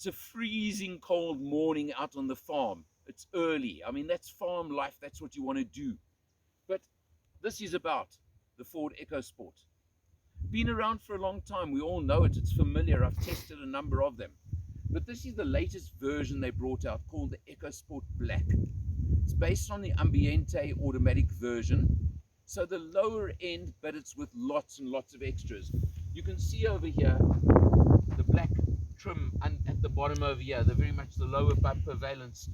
It's a freezing cold morning out on the farm. It's early. I mean, that's farm life. That's what you want to do. But this is about the Ford EcoSport. Been around for a long time. We all know it. It's familiar. I've tested a number of them. But this is the latest version they brought out called the EcoSport Black. It's based on the Ambiente Automatic version. So the lower end, but it's with lots and lots of extras. You can see over here the black trim and at the bottom over here, the very much the lower bumper valance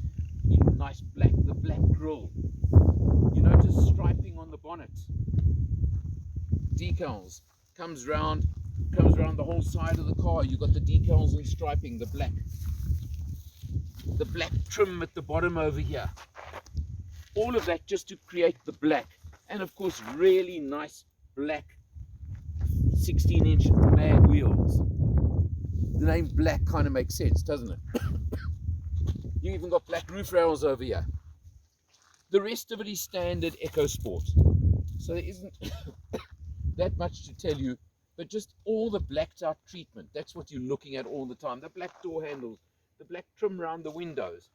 in nice black, the black grille. You notice striping on the bonnet. Decals comes round the whole side of the car. You've got the decals and striping, the black trim at the bottom over here. All of that just to create the black. And of course, really nice black 16-inch mag wheels. The name Black kind of makes sense, doesn't it? You even got black roof rails over here. The rest of it is standard EcoSport. So there isn't that much to tell you, but just all the blacked out treatment. That's what you're looking at all the time. The black door handles, the black trim around the windows,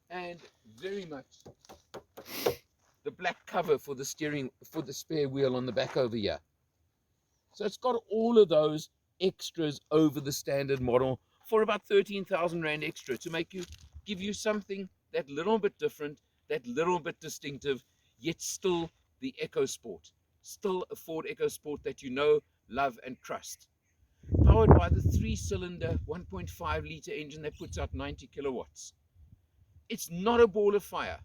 and very much the black cover for the steering, for the spare wheel on the back over here. So it's got all of those extras over the standard model for about 13,000 Rand extra to give you something that little bit different, that little bit distinctive, yet still the EcoSport. Still a Ford EcoSport that you know, love and trust. Powered by the 3-cylinder 1.5 litre engine that puts out 90 kilowatts. It's not a ball of fire.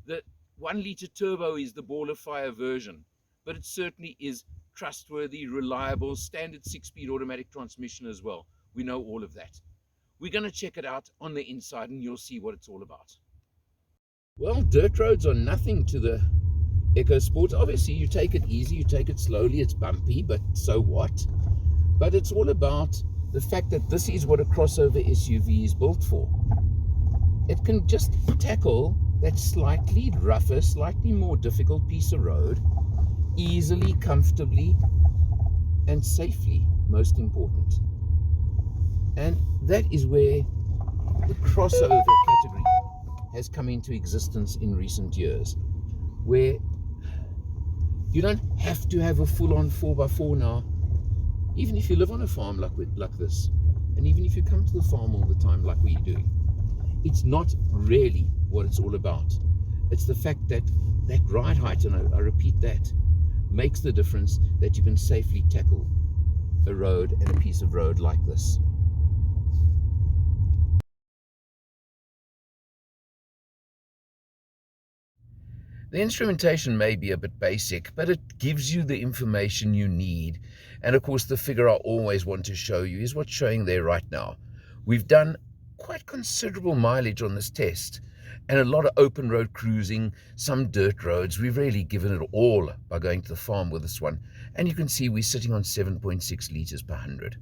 The 1 litre turbo is the ball of fire version, but it certainly is trustworthy, reliable, standard 6-speed automatic transmission as well. We know all of that. We're going to check it out on the inside and you'll see what it's all about. Well, dirt roads are nothing to the EcoSport. Obviously, you take it easy, you take it slowly, it's bumpy, but so what? But it's all about the fact that this is what a crossover SUV is built for. It can just tackle that slightly rougher, slightly more difficult piece of road easily, comfortably, and safely, most important. And that is where the crossover category has come into existence in recent years, where you don't have to have a full-on 4x4 now, even if you live on a farm like this, and even if you come to the farm all the time like we do. It's not really what it's all about. It's the fact that that ride height, and I repeat that, makes the difference that you can safely tackle a road and a piece of road like this. The instrumentation may be a bit basic, but it gives you the information you need. And of course, the figure I always want to show you is what's showing there right now. We've done quite considerable mileage on this test, and a lot of open road cruising, some dirt roads. We've really given it all by going to the farm with this one. And you can see we're sitting on 7.6 litres per 100.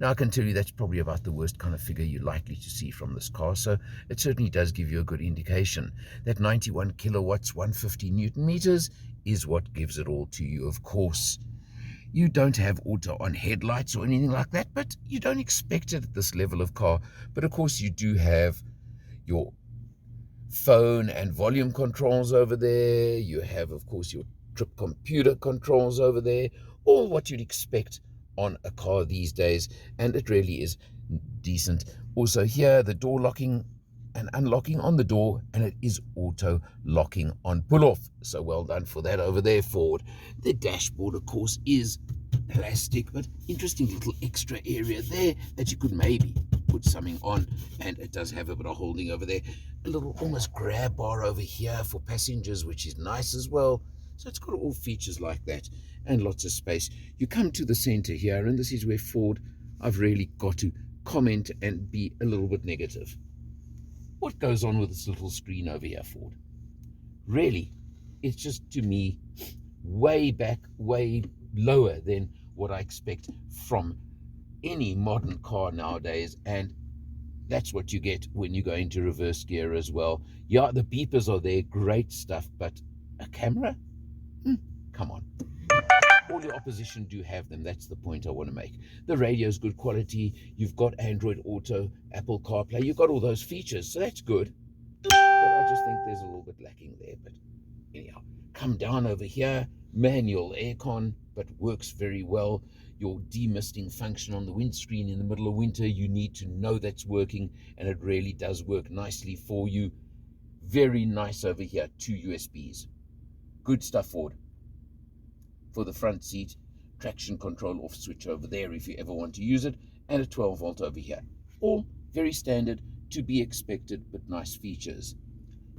Now, I can tell you that's probably about the worst kind of figure you're likely to see from this car, so it certainly does give you a good indication. That 91 kilowatts, 150 Newton meters is what gives it all to you. Of course, you don't have auto-on headlights or anything like that, but you don't expect it at this level of car. But of course, you do have your phone and volume controls over there. You have, of course, your trip computer controls over there, all what you'd expect on a car these days, and it really is decent. Also here, the door locking and unlocking on the door, and it is auto locking on pull-off. So well done for that over there, Ford. The dashboard, of course, is plastic, but interesting little extra area there that you could maybe put something on, and it does have a bit of holding over there. A little almost grab bar over here for passengers, which is nice as well. So it's got all features like that and lots of space. You come to the center here, and this is where Ford, I've really got to comment and be a little bit negative. What goes on with this little screen over here, Ford? Really, it's just, to me, way back, way lower than what I expect from any modern car nowadays, and that's what you get when you go into reverse gear as well. Yeah, the beepers are there, great stuff, but a camera? Come on. all your opposition do have them. That's the point I want to make. The radio's good quality. You've got Android Auto, Apple CarPlay. You've got all those features, so that's good. But I just think there's a little bit lacking there. But anyhow, come down over here. Manual aircon, but works very well. Your demisting function on the windscreen in the middle of winter, you need to know that's working, and it really does work nicely for you. Very nice over here. 2 USBs. Good stuff for the front seat. Traction control off switch over there if you ever want to use it, and a 12 volt over here. All very standard, to be expected, but nice features.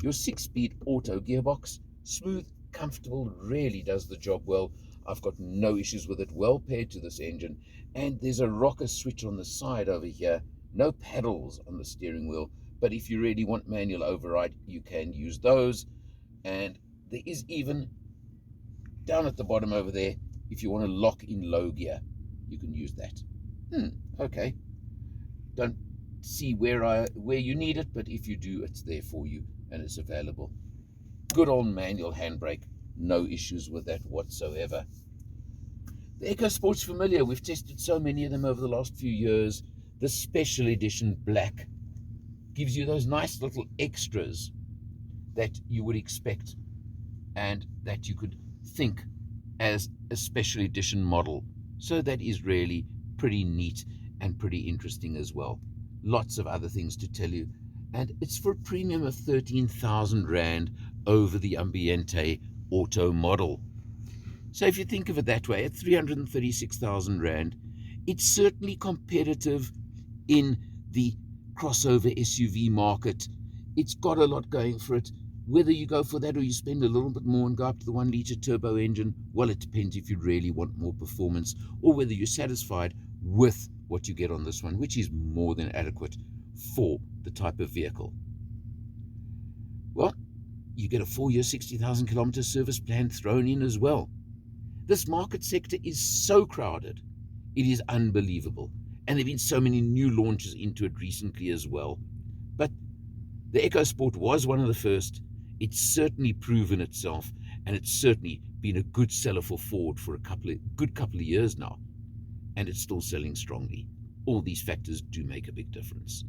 Your 6-speed auto gearbox, smooth, comfortable, really does the job well. I've got no issues with it, well paired to this engine. And there's a rocker switch on the side over here. No paddles on the steering wheel, but if you really want manual override, you can use those. And there is even down at the bottom over there, if you want to lock in low gear, you can use that. Okay. Don't see where you need it, but if you do, it's there for you and it's available. Good old manual handbrake, no issues with that whatsoever. The EcoSport's familiar. We've tested so many of them over the last few years. The special edition black gives you those nice little extras that you would expect and that you could think as a special edition model. So that is really pretty neat and pretty interesting as well. Lots of other things to tell you. And it's for a premium of 13,000 Rand over the Ambiente Auto model. So if you think of it that way, at 336,000 Rand, it's certainly competitive in the crossover SUV market. It's got a lot going for it. Whether you go for that or you spend a little bit more and go up to the 1-litre turbo engine, well, it depends if you really want more performance or whether you're satisfied with what you get on this one, which is more than adequate for the type of vehicle. Well, you get a 4-year, 60,000 kilometer service plan thrown in as well. This market sector is so crowded, it is unbelievable. And there have been so many new launches into it recently as well. But the EcoSport was one of the first. It's certainly proven itself, and it's certainly been a good seller for Ford for a good couple of years now. And it's still selling strongly. All these factors do make a big difference.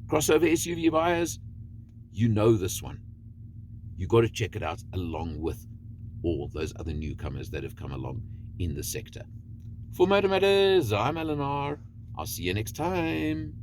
Crossover SUV buyers, you know this one. You got to check it out along with all those other newcomers that have come along in the sector. For Motor Matters, I'm Eleanor. I'll see you next time.